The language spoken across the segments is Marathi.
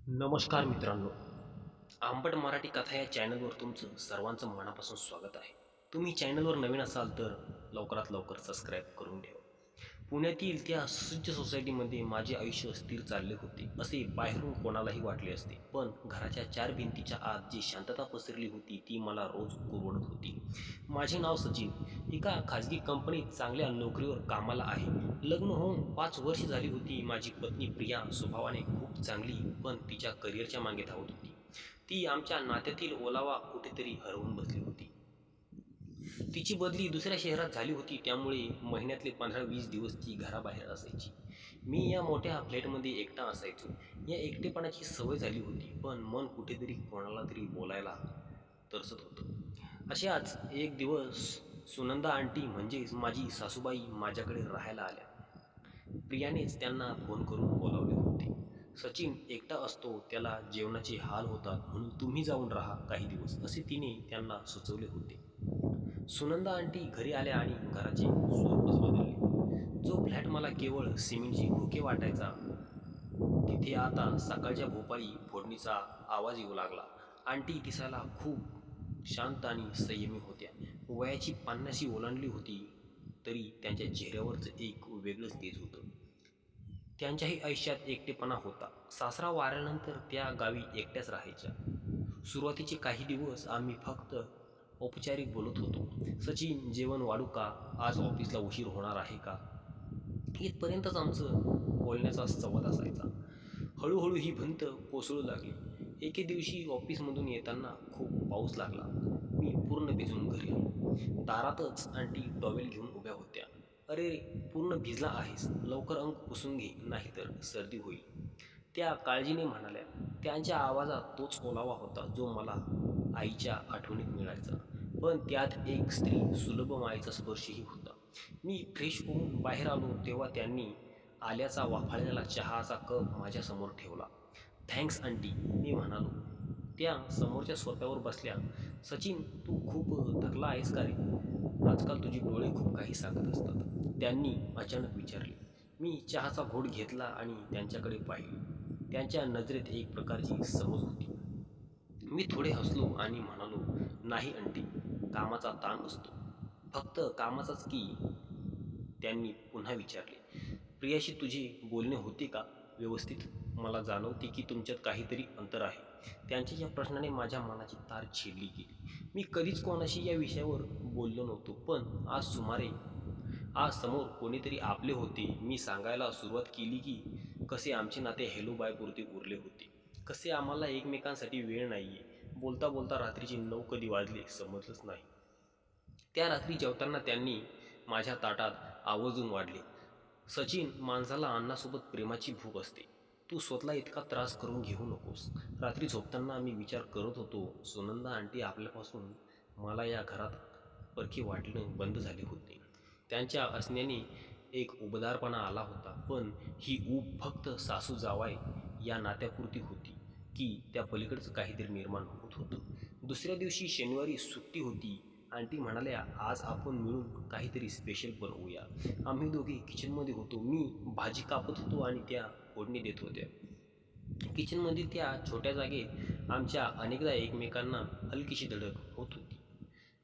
नमस्कार मित्रांनो, आंबट मराठी कथा या चॅनलवर तुमचं सर्वांचं मनापासून स्वागत आहे. तुम्ही चॅनलवर नवीन असाल तर लवकरात लवकर सबस्क्राईब करून ठेवा. पुण्यातील त्या सुसज्ज सोसायटीमध्ये माझे आयुष्य स्थिर चालले होते असे बाहेरून कोणालाही वाटले असते, पण घराच्या चार भिंतीच्या आत जी शांतता पसरली होती ती मला रोज कुरवडत होती. माझे नाव सचिन, एका खाजगी कंपनीत चांगल्या नोकरीवर कामाला आहे. लग्न होऊन 5 वर्ष झाली होती. माझी पत्नी प्रिया स्वभावाने खूप चांगली, पण तिच्या करिअरच्या मागे धावत होती. ती आमच्या नात्यातील ओलावा कुठेतरी हरवून बसली होती. तिची बदली दुसऱ्या शहरात झाली होती, त्यामुळे महिन्यातले 15-20 दिवस ती घराबाहेर असायची. मी या मोठ्या फ्लॅटमध्ये एकटा असायचो. या एकटेपणाची सवय झाली होती, पण मन कुठेतरी कोणाला तरी बोलायला तरसत होतं. अशाच एक दिवस सुनंदा आंटी म्हणजेच माझी सासूबाई माझ्याकडे राहायला आल्या. प्रियानेच त्यांना फोन करून बोलावले होते. सचिन एकटा असतो, त्याला जेवणाचे हाल होतात, म्हणून तुम्ही जाऊन राहा काही दिवस, असे तिने त्यांना सुचवले होते. सुनंदा आंटी घरी आल्या आणि घराचे स्वरूपच बदलले. जो फ्लॅट मला केवळ सिमेंटची भुके वाटायचा, तिथे आता सकाळच्या भोपाळी फोडणीचा आवाज येऊ लागला. आंटी दिसायला खूप शांत आणि संयमी होत्या. वयाची 50शी ओलांडली होती, तरी त्यांच्या चेहऱ्यावरचं एक वेगळंच तेज होतं. त्यांच्याही आयुष्यात एकटेपणा होता. सासरा वारल्यानंतर त्या गावी एकट्याच राहायच्या. सुरुवातीचे काही दिवस आम्ही फक्त औपचारिक बोलत होतो. सचिन, जेवण वाढू का? आज ऑफिसला उशीर होणार आहे का? इथपर्यंतच आमचं बोलण्याचा संवाद असायचा. हळूहळू ही भिंत कोसळू लागली. एके दिवशी ऑफिसमधून येताना खूप पाऊस लागला. मी पूर्ण भिजून घरी आलो. दारातच आंटी टॉवेल घेऊन उभ्या होत्या. अरे, पूर्ण भिजला आहेस, लवकर अंग पुसून घे, नाहीतर सर्दी होईल, त्या काळजीने म्हणाल्या. त्यांच्या आवाजात तोच ओलावा होता जो मला आईच्या आठवणीत मिळायचा, पण त्यात एक स्त्री सुलभ मायेचा स्पर्शही होता. मी फ्रेश होऊन बाहेर आलो तेव्हा त्यांनी आल्याचा वाफाळलेला चहाचा कप माझ्यासमोर ठेवला. थँक्स आंटी, मी म्हणालो. त्या समोरच्या सोफ्यावर बसल्या. सचिन, तू खूप थकला आहेस का रे? आजकाल तुझे डोळे खूप काही सांगत असतात, त्यांनी अचानक विचारले. मी चहाचा घोट घेतला आणि त्यांच्याकडे पाहिले. त्यांच्या नजरेत एक प्रकारची समज होती. मी थोडे हसलो आणि म्हणालो, नाही आंटी, कामाचा ताण असतो. फक्त कामाचाच की? त्यांनी पुन्हा विचारले. प्रियाशी तुझे बोलणे होते का व्यवस्थित? मला जाणवते की तुमच्यात काहीतरी अंतर आहे. त्यांच्या या प्रश्नाने माझ्या मनाची तार छेडली गेली. मी कधीच कोणाशी या विषयावर बोललो नव्हतो, पण आज समोर कोणीतरी आपले होते. मी सांगायला सुरुवात केली की कसे आमचे नाते हेलो बाय पुरते उरले होते, कसे आम्हाला एकमेकांसाठी वेळ नाहीये. बोलता बोलता रात्रीचे 9 कधी वाजले समजलंच नाही. त्या रात्री जेवताना त्यांनी माझ्या ताटात आवर्जून वाढले. सचिन, माणसाला अन्नासोबत प्रेमाची भूक असते. तू स्वतःला इतका त्रास करून घेऊ नकोस. रात्री झोपताना मी विचार करत होतो, सुनंदा आंटी आपल्यापासून मला या घरात परखी वाटणं बंद झाले होते. त्यांच्या असण्याने एक उबदारपणा आला होता, पण ही ऊब फक्त सासू जावाय या नात्यापुरती होती की त्या पलीकडचं काहीतरी निर्माण होत होतं. दुसऱ्या दिवशी शनिवारी सुट्टी होती. आंटी म्हणाल्या, आज आपण मिळून काहीतरी स्पेशल बनवूया. आम्ही दोघे किचनमध्ये होतो. मी भाजी कापत होतो आणि त्या फोडणी देत होत्या. किचनमधील त्या छोट्या जागेत आमच्या अनेकदा एकमेकांना हलकीशी धडक होत होती.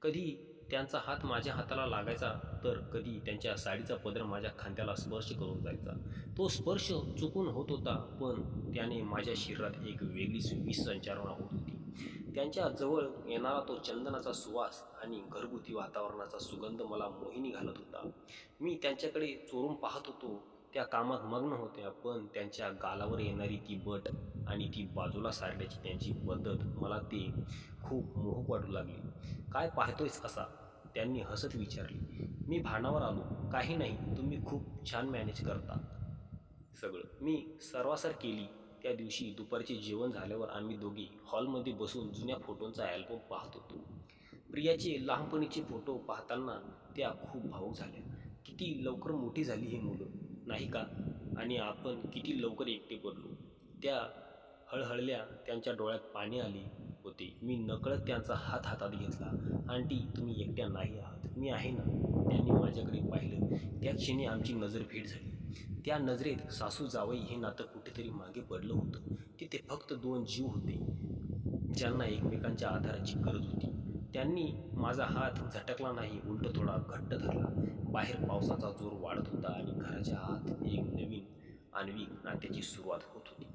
कधी त्यांचा हात माझ्या हाताला लागायचा, तर कधी त्यांच्या साडीचा पदर माझ्या खांद्याला स्पर्श करून जायचा. तो स्पर्श चुकून होत होता, पण त्याने माझ्या शरीरात एक वेगळीच विष संचारणा होत होती. त्यांच्या जवळ येणारा तो चंदनाचा सुवास आणि घरगुती वातावरणाचा सुगंध मला मोहिनी घालत होता. मी त्यांच्याकडे चोरून पाहत होतो. त्या कामात मग्न होत्या, पण त्यांच्या गालावर येणारी ती बट आणि ती बाजूला सारण्याची त्यांची पद्धत मला ते खूप मोहक वाटू लागली. काय पाहतोयस असा? त्यांनी हसत विचारले. मी भानावर आलो. काही नाही, तुम्ही खूप छान मॅनेज करता सगळं. मी सरवासर केली. त्या दिवशी दुपारचे जेवण झाल्यावर आम्ही दोघे हॉलमध्ये बसून जुन्या फोटोंचा अल्बम पाहत होतो. प्रियाचे लहानपणीचे फोटो पाहताना त्या खूप भावूक झाल्या. किती लवकर मोठी झाली ही मुलं, नाही का? आणि आपण किती लवकर एकटे पडलो. त्या हळहळल्या. त्यांच्या डोळ्यात पाणी आले होते. मी नकळत त्यांचा हात हातात घेतला. आंटी, तुम्ही एकट्या नाही आहात, मी आहे ना. त्यांनी माझ्याकडे पाहिलं. त्या क्षणी आमची नजर भेट झाली. त्या नजरेत सासू जावई हे नातं कुठेतरी मागे पडलं होतं. तिथे फक्त दोन जीव होते ज्यांना एकमेकांच्या आधाराची गरज होती. त्यांनी माझा हात झटकला नाही, उलट थोडा घट्ट धरला. बाहेर पावसाचा जोर वाढत होता आणि घराच्या आत एक नवीन आण्विक नात्याची सुरुवात होत होती.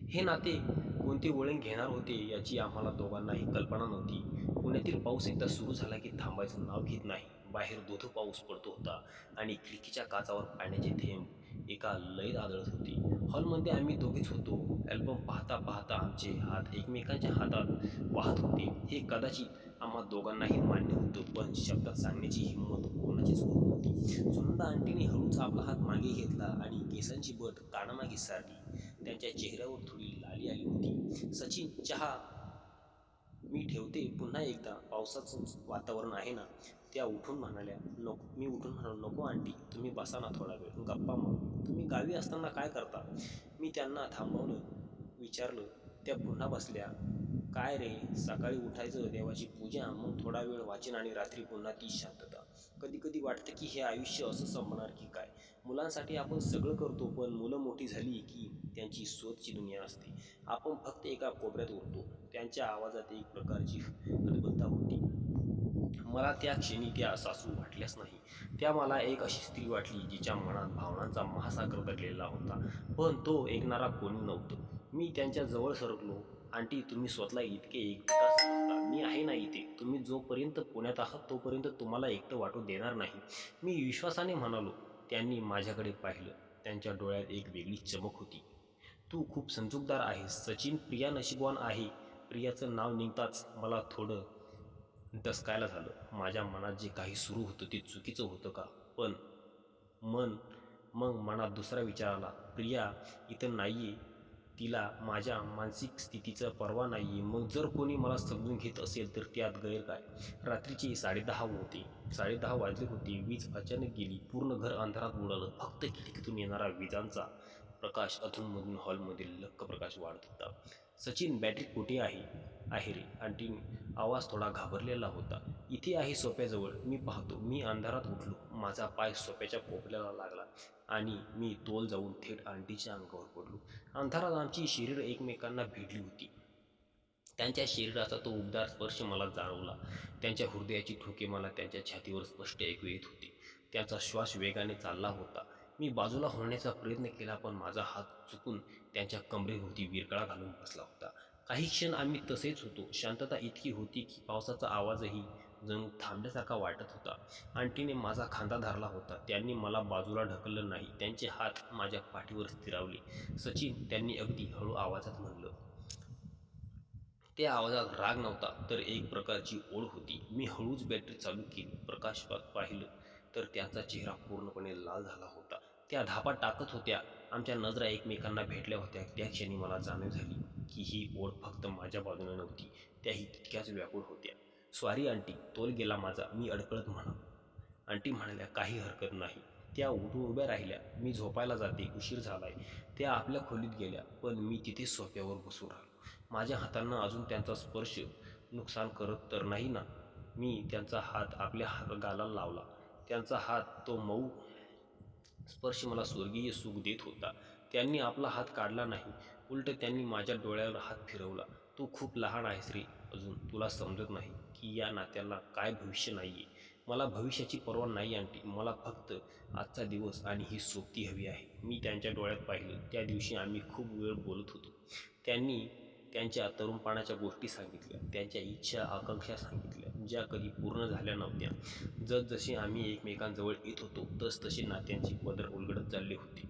हे नाते कोणते वळण घेणार होते याची आम्हाला दोघांनाही कल्पना नव्हती. पुण्यातील पाऊस एकदा सुरू झाला की थांबायचं नाव घेत नाही. बाहेर धोधो पाऊस पडतो होता आणि खिडकीच्या काचावर पाण्याचे थेंब एका लयीत आदळत होते. हॉलमध्ये आम्ही दोघेच होतो. अल्बम पाहता पाहता आमचे हात एकमेकांच्या हातात वाहत होते. हे कदाचित आम्हा दोघांनाही मान्य होतं, पण शब्दात सांगण्याची हिंमत कोणाचीच होत नव्हती. सुनंदा आंटीने हळूच आपला हात मागे घेतला आणि केसांची बट कानामागे सारली. त्यांच्या चेहऱ्यावर थोडी लाली आली होती. सचिन, चहा मी ठेवते पुन्हा एकदा, पावसाचं वातावरण आहे ना. त्या उठून म्हणाल्या. नको. मी उठून म्हणालो, नको आंटी, तुम्ही बसा ना थोडा वेळ, गप्पा मारू. तुम्ही गावी असताना काय करता? मी त्यांना थांबवलं. विचारलं. त्या पुन्हा बसल्या. काय रे, सकाळी उठायचं, देवाची पूजा, मग थोडा वेळ वाचन आणि रात्री पुन्हा ती शांतता. कधी कधी वाटतं की हे आयुष्य असं संपणार की काय. मुलांसाठी आपण सगळं करतो, पण मुलं मोठी झाली की त्यांची स्वतःची दुनिया असते. आपण फक्त एका कोपऱ्यात उरतो. त्यांच्या आवाजात एक प्रकारची अद्भुतता होती. मला त्या क्षणी त्या सासू वाटल्याच नाही. त्या मला एक अशी स्त्री वाटली जिच्या मनात भावनांचा महासागर दडलेला होता, पण तो ऐकणारा कोणी नव्हतं. मी त्यांच्या जवळ सरकलो. आंटी, तुम्ही स्वतःला इतके एकटा समजता. मी आहे ना इथे. तुम्ही जोपर्यंत पुण्यात आहात तोपर्यंत तुम्हाला एकटं वाटू देणार नाही, मी विश्वासाने म्हणालो. त्यांनी माझ्याकडे पाहिलं. त्यांच्या डोळ्यात एक वेगळी चमक होती. तू खूप समजूतदार आहेस सचिन. प्रिया नशीबवान आहे. प्रियाचं नाव निघताच मला थोडं डसकायला झालं. माझ्या मनात जे काही सुरू होतं ते चुकीचं होतं का? पण मग मनात दुसरा विचार आला. प्रिया इथं नाहीये, तिला माझ्या मानसिक स्थितीचा पर्वा नाहीये. मग जर कोणी मला समजून घेत असेल तर त्यात गैर काय? रात्रीचे 10:30 वाजले होते. वीज अचानक गेली. पूर्ण घर अंधारात बुडालं. फक्त खिडकीतून येणारा विजांचा प्रकाश अधूनमधून हॉलमध्ये लख्ख प्रकाश वाढत होता. सचिन, बॅटरी कुठे आहे रे? आंटीने आवाज थोडा घाबरलेला होता. इथे आहे, सोफ्याजवळ. मी पाहतो. मी अंधारात उठलो. माझा पाय सोफ्याच्या कोपऱ्याला लागला आणि मी तोल जाऊन थेट आंटीच्या अंगावर पडलो. अंधारात आमची शरीरं एकमेकांना भिडली होती. त्यांच्या शरीराचा तो उबदार स्पर्श मला जाणवला. त्यांच्या हृदयाची ठोके मला त्यांच्या छातीवर स्पष्ट ऐकू येत होती. त्यांचा श्वास वेगाने चालला होता. मी बाजूला होण्याचा प्रयत्न केला, पण माझा हात चुकून त्यांच्या कमरेभोवती विरगळा घालून बसला होता. काही क्षण आम्ही तसेच होतो. शांतता इतकी होती की पावसाचा आवाजही जणू थांबल्यासारखा वाटत होता. आंटीने माझा खांदा धरला होता. त्यांनी मला बाजूला ढकललं नाही. त्यांचे हात माझ्या पाठीवर स्थिरावले. सचिन, त्यांनी अगदी हळू आवाजात म्हणलं. त्या आवाजात राग नव्हता, तर एक प्रकारची ओढ होती. मी हळूच बॅटरी चालू केली. प्रकाशात पाहिलं तर त्यांचा चेहरा पूर्णपणे लाल झाला होता. त्या धापा टाकत होत्या. आमच्या नजरा एकमेकांना भेटल्या होत्या. त्या क्षणी मला जाणीव झाली की ही ओढ फक्त माझ्या बाजूने नव्हती, त्याही तितक्याच व्याकुळ होत्या. सॉरी आंटी, तोल गेला माझा, मी अडकळत म्हणालो. आंटी म्हणाल्या, काही हरकत नाही. त्या उठून उभ्या राहिल्या. मी झोपायला जाते, उशीर झालाय. त्या आपल्या खोलीत गेल्या, पण मी तिथेच सोफ्यावर बसून राहिलो. माझ्या हातांना अजून त्यांचा स्पर्श नुकसान करत तर नाही ना? मी त्यांचा हात आपल्या गालाला लावला. त्यांचा हात, तो मऊ स्पर्श मला स्वर्गीय सुख देत होता. त्यांनी आपला हात काढला नाही. उलट त्यांनी माझ्या डोळ्यावर हात फिरवला. तू खूप लहान आहेस रे अजून. तुला समजत नाही की या नात्याला काय भविष्य नाहीये. मला भविष्याची पर्वा नाही आंटी. मला फक्त आजचा दिवस आणि ही सोबती हवी आहे. मी त्यांच्या डोळ्यात पाहिलं. त्या दिवशी आम्ही खूप वेळ बोलत होतो. त्यांनी त्यांच्या तरुणपणाच्या गोष्टी सांगितल्या. त्यांच्या इच्छा, आकांक्षा सांगितल्या, ज्या कधी पूर्ण झाल्या नव्हत्या. जसजसे आम्ही एकमेकांजवळ येत होतो तसतसे नात्यांची पदर उलगडत चालले होते.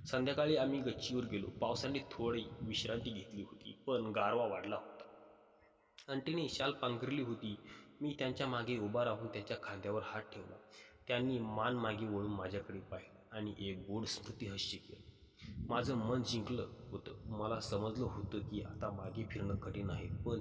संध्याकाळी आम्ही गच्चीवर गेलो. पावसाने थोडी विश्रांती घेतली होती, पण गारवा वाढला होता. आंटीने शाल पांघरली होती. मी त्यांच्या मागे उभा राहून त्यांच्या खांद्यावर हात ठेवला. त्यांनी मान मागे वळून माझ्याकडे पाहिलं आणि एक गोड स्मृतिहास्य केलं. माझं मन जिंकलं होतं. मला समजलं होतं की आता मागे फिरणं कठीण आहे, पण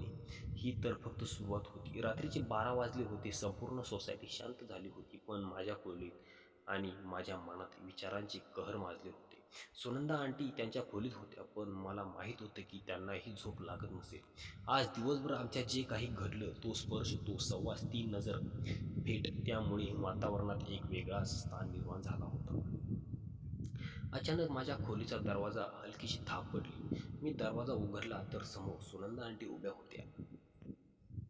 ही तर फक्त सुरुवात होती. रात्रीचे 12 वाजले होते. संपूर्ण सोसायटी शांत झाली होती, पण माझ्या खोलीत आणि माझ्या मनात विचारांचे कहर माजले होते. सुनंदा आंटी त्यांच्या खोलीत होत्या, पण मला माहीत होतं की त्यांनाही झोप लागत नसेल. आज दिवसभर आमच्यात जे काही घडलं, तो स्पर्श, तो संवाद, ती नजर भेट, त्यामुळे वातावरणात एक वेगळाच स्थान निर्माण झाला होता. अचानक माझ्या खोलीचा दरवाजा हलकीशी थाप पडली. मी दरवाजा उघडला तर समोर सुनंदा आंटी उभ्या होत्या.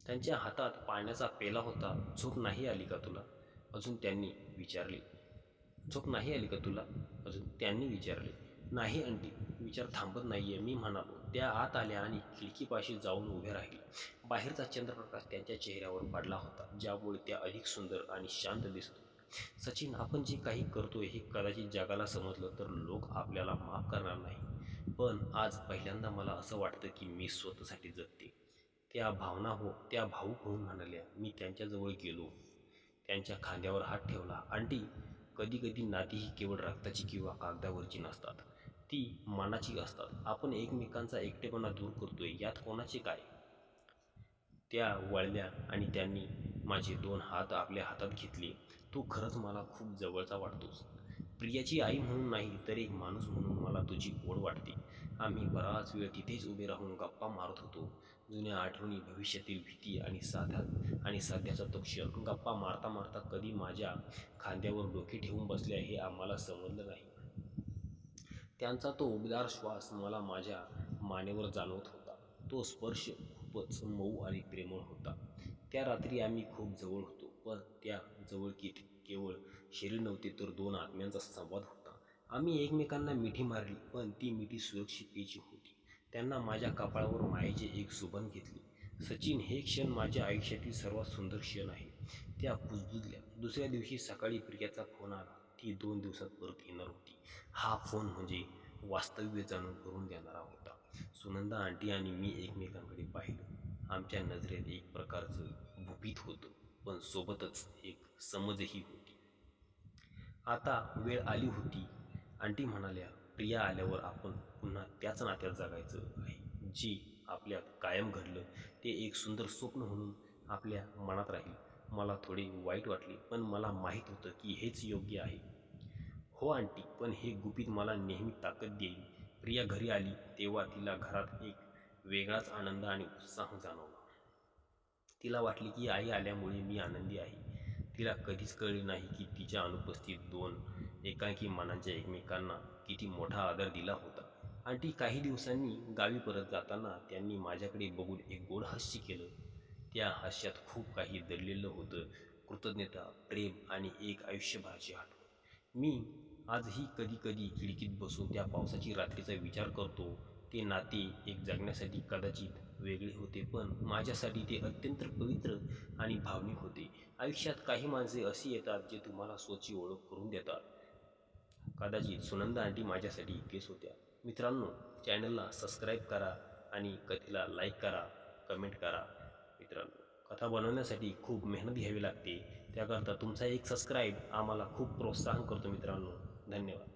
त्यांच्या हातात पाण्याचा पेला होता. "झोप नाही आली का तुला?" अजून त्यांनी विचारले. "झोप नाही आली का तुला?" अजून त्यांनी विचारले. "नाही आंटी." विचार थांबत नाहीये, मी म्हणालो. त्या आत आल्या आणि खिडकीपाशी जाऊन उभ्या राहिल्या. बाहेरचा चंद्रप्रकाश त्यांच्या चेहऱ्यावर पडला होता, ज्यामुळे त्या अधिक सुंदर आणि शांत दिसत होत्या. "सचिन, आपण जे काही करतोय हे कदाचित जगाला समजलं तर लोक आपल्याला माफ करणार नाही. पण आज पहिल्यांदा मला असं वाटतं की मी स्वतःसाठी जगते." त्या भाऊक होऊन म्हणाल्या. मी त्यांच्याजवळ गेलो. त्यांच्या खांद्यावर हात ठेवला. "आंटी, कधी-कधी नाती ही केवळ रक्ताची किंवा कागदावरची नसतात. ती मनाची असतात. आपण एकमेकांचा एकटेपणा दूर करतोय, यात कोणाचे काय?" त्या वळल्या आणि त्यांनी माझे 2 हात आपल्या हातात घेतले. "तू खरंच मला खूप जवळचा वाटतोस. प्रियाची आई म्हणून नाही, तर एक माणूस म्हणून मला तुझी ओढ वाटते." आम्ही बराच वेळ तिथेच उभे राहून गप्पा मारत होतो. जुन्या आठवणी, भविष्यातील भीती आणि सध्याचा तो क्षण. गप्पा मारता मारता कधी माझ्या खांद्यावर डोके ठेवून बसल्या हे आम्हाला समजलं नाही. त्यांचा तो उबदार श्वास मला माझ्या मानेवर जाणवत होता. तो स्पर्श खूपच मऊ आणि प्रेमळ होता. त्या रात्री आम्ही खूप जवळ होतो, पण त्या जवळकीत केवळ शरीर नव्हते तर 2 आत्म्यांचा संवाद होता. आम्ही एकमेकांना मिठी मारली, पण ती मिठी सुरक्षिततेची होती. त्यांना माझ्या कपाळावर मायेचे एक चुंबन घेतले. "सचिन, हे क्षण माझ्या आयुष्यातील सर्वात सुंदर क्षण आहे." त्या कुजबुजल्या. दुसऱ्या दिवशी सकाळी प्रियाचा फोन आला. ती 2 दिवसात परत येणार होती. हा फोन म्हणजे वास्तव्य जाणून करून देणारा होता. सुनंदा आंटी आणि मी एकमेकांकडे पाहिलं. आमच्या नजरेत एक प्रकारचं गुपित होतं, पण सोबतच एक समजही होती. आता वेळ आली होती. आंटी म्हणाल्या, "प्रिया आल्यावर आपण पुन्हा त्याच नात्यात जगायचं आहे. जे आपल्यात कायम घडलं ते एक सुंदर स्वप्न म्हणून आपल्या मनात राहील." मला थोडे वाईट वाटले, पण मला माहीत होतं की हेच योग्य आहे. "हो आंटी, पण हे गुपित मला नेहमी ताकद देईल." प्रिया घरी आली तेव्हा तिला घरात एक वेगळाच आनंद आणि उत्साह जाणवला. तिला वाटले की आई आल्यामुळे मी आनंदी आहे. तिला कधीच कळले नाही की तिच्या अनुपस्थितीत 2 एकांकी मनांच्या एकमेकांना किती मोठा आदर दिला होता. आंटी काही दिवसांनी गावी परत जाताना त्यांनी माझ्याकडे बघून एक गोड हास्य केलं. त्या हास्यात खूप काही दडलेलं होतं. कृतज्ञता, प्रेम आणि एक आयुष्यभराची आठवण. मी आजही कधी-कधी खिडकीत बसून त्या पावसाची रात्रीचा विचार करतो. ते नाते एक जगण्यासाठी कदाचित वेगळे होते, पण माझ्यासाठी ते अत्यंत पवित्र आणि भावनिक होते. आयुष्यात काही माणसे अशी येतात जे तुम्हाला स्वतःची ओळख करून देतात. कदाचित सुनंदा आंटी माझ्यासाठी तेच होत्या. मित्रांनो, चॅनलला सबस्क्राईब करा आणि कथेला लाईक करा, कमेंट करा. मित्रांनो, कथा बनवण्यासाठी खूप मेहनत घ्यावी लागते. त्याकरता तुमचा एक सबस्क्राईब आम्हाला खूप प्रोत्साहन करतो मित्रांनो. धन्यवाद.